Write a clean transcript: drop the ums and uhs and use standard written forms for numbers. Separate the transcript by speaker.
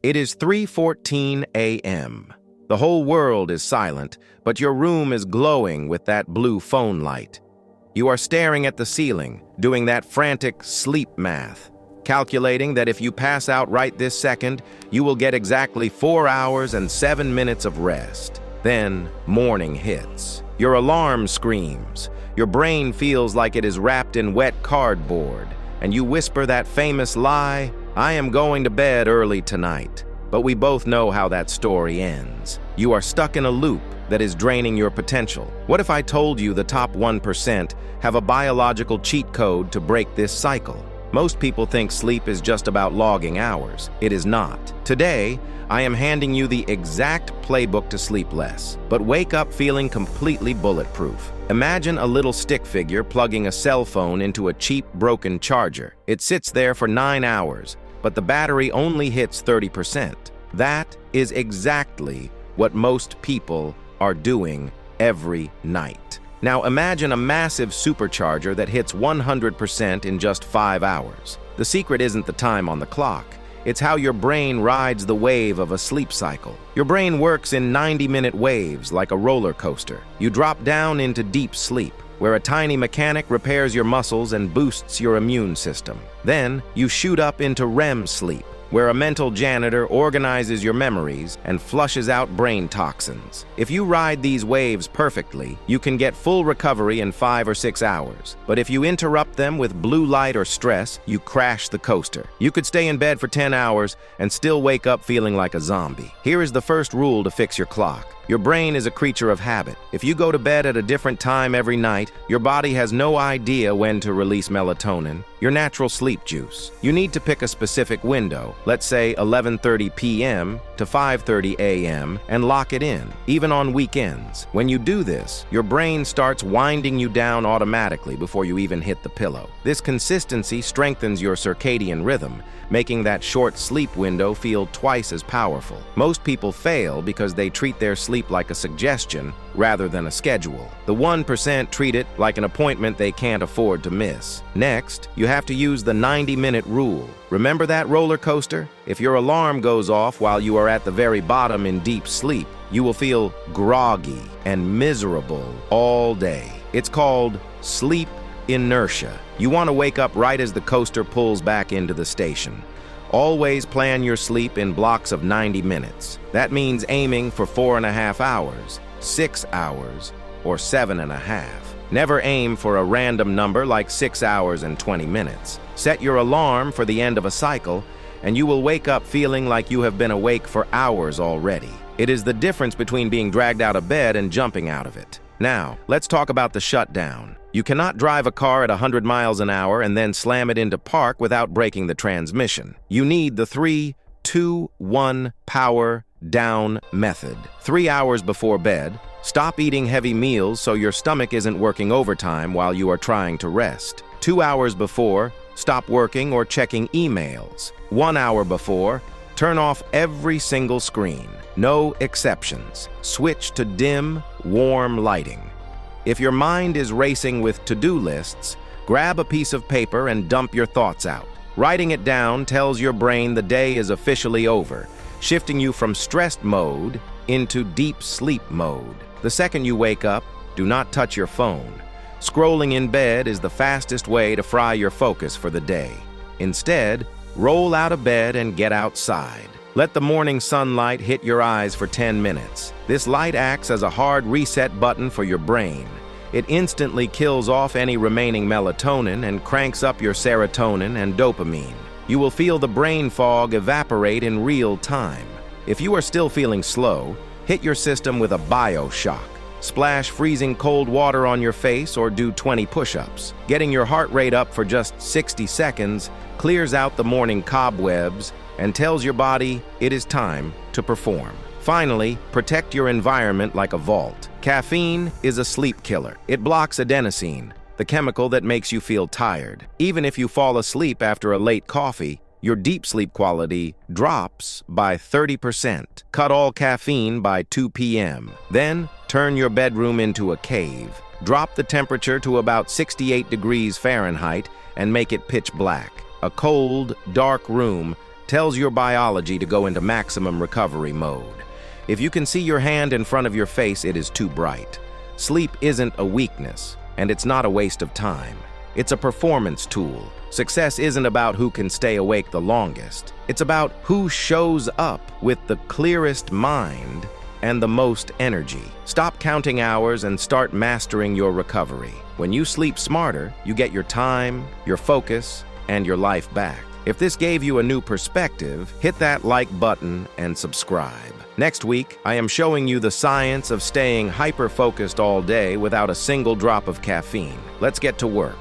Speaker 1: It is 3:14 a.m. The whole world is silent, but your room is glowing with that blue phone light. You are staring at the ceiling, doing that frantic sleep math, calculating that if you pass out right this second, you will get exactly 4 hours and 7 minutes of rest. Then morning hits. Your alarm screams. Your brain feels like it is wrapped in wet cardboard, and you whisper that famous lie, "I am going to bed early tonight." But we both know how that story ends. You are stuck in a loop that is draining your potential. What if I told you the top 1% have a biological cheat code to break this cycle? Most people think sleep is just about logging hours. It is not. Today, I am handing you the exact playbook to sleep less, but wake up feeling completely bulletproof. Imagine a little stick figure plugging a cell phone into a cheap, broken charger. It sits there for 9 hours, but the battery only hits 30%. That is exactly what most people are doing every night. Now imagine a massive supercharger that hits 100% in just 5 hours. The secret isn't the time on the clock. It's how your brain rides the wave of a sleep cycle. Your brain works in 90-minute waves like a roller coaster. You drop down into deep sleep, where a tiny mechanic repairs your muscles and boosts your immune system. Then you shoot up into REM sleep, where a mental janitor organizes your memories and flushes out brain toxins. If you ride these waves perfectly, you can get full recovery in 5 or 6 hours. But if you interrupt them with blue light or stress, you crash the coaster. You could stay in bed for 10 hours and still wake up feeling like a zombie. Here is the first rule to fix your clock. Your brain is a creature of habit. If you go to bed at a different time every night, your body has no idea when to release melatonin, your natural sleep juice. You need to pick a specific window, let's say 11:30 p.m. to 5:30 a.m., and lock it in, even on weekends. When you do this, your brain starts winding you down automatically before you even hit the pillow. This consistency strengthens your circadian rhythm, making that short sleep window feel twice as powerful. Most people fail because they treat their sleep like a suggestion rather than a schedule. The 1% treat it like an appointment they can't afford to miss. Next, you have to use the 90-minute rule. Remember that roller coaster? If your alarm goes off while you are at the very bottom in deep sleep, you will feel groggy and miserable all day. It's called sleep inertia. You want to wake up right as the coaster pulls back into the station. Always plan your sleep in blocks of 90 minutes. That means aiming for 4.5 hours, 6 hours, or 7.5. Never aim for a random number like 6 hours and 20 minutes. Set your alarm for the end of a cycle, and you will wake up feeling like you have been awake for hours already. It is the difference between being dragged out of bed and jumping out of it. Now, let's talk about the shutdown. You cannot drive a car at 100 miles an hour and then slam it into park without breaking the transmission. You need the 3-2-1 power down method. 3 hours before bed, stop eating heavy meals so your stomach isn't working overtime while you are trying to rest. 2 hours before, stop working or checking emails. 1 hour before, turn off every single screen. No exceptions. Switch to dim, warm lighting. If your mind is racing with to-do lists, grab a piece of paper and dump your thoughts out. Writing it down tells your brain the day is officially over, shifting you from stressed mode into deep sleep mode. The second you wake up, do not touch your phone. Scrolling in bed is the fastest way to fry your focus for the day. Instead, roll out of bed and get outside. Let the morning sunlight hit your eyes for 10 minutes. This light acts as a hard reset button for your brain. It instantly kills off any remaining melatonin and cranks up your serotonin and dopamine. You will feel the brain fog evaporate in real time. If you are still feeling slow, hit your system with a bioshock. Splash freezing cold water on your face or do 20 push-ups. Getting your heart rate up for just 60 seconds clears out the morning cobwebs and tells your body it is time to perform. Finally, protect your environment like a vault. Caffeine is a sleep killer. It blocks adenosine, the chemical that makes you feel tired. Even if you fall asleep after a late coffee, your deep sleep quality drops by 30%. Cut all caffeine by 2 p.m. Then, turn your bedroom into a cave. Drop the temperature to about 68 degrees Fahrenheit and make it pitch black. A cold, dark room tells your biology to go into maximum recovery mode. If you can see your hand in front of your face, it is too bright. Sleep isn't a weakness, and it's not a waste of time. It's a performance tool. Success isn't about who can stay awake the longest. It's about who shows up with the clearest mind and the most energy. Stop counting hours and start mastering your recovery. When you sleep smarter, you get your time, your focus, and your life back. If this gave you a new perspective, hit that like button and subscribe. Next week, I am showing you the science of staying hyper-focused all day without a single drop of caffeine. Let's get to work.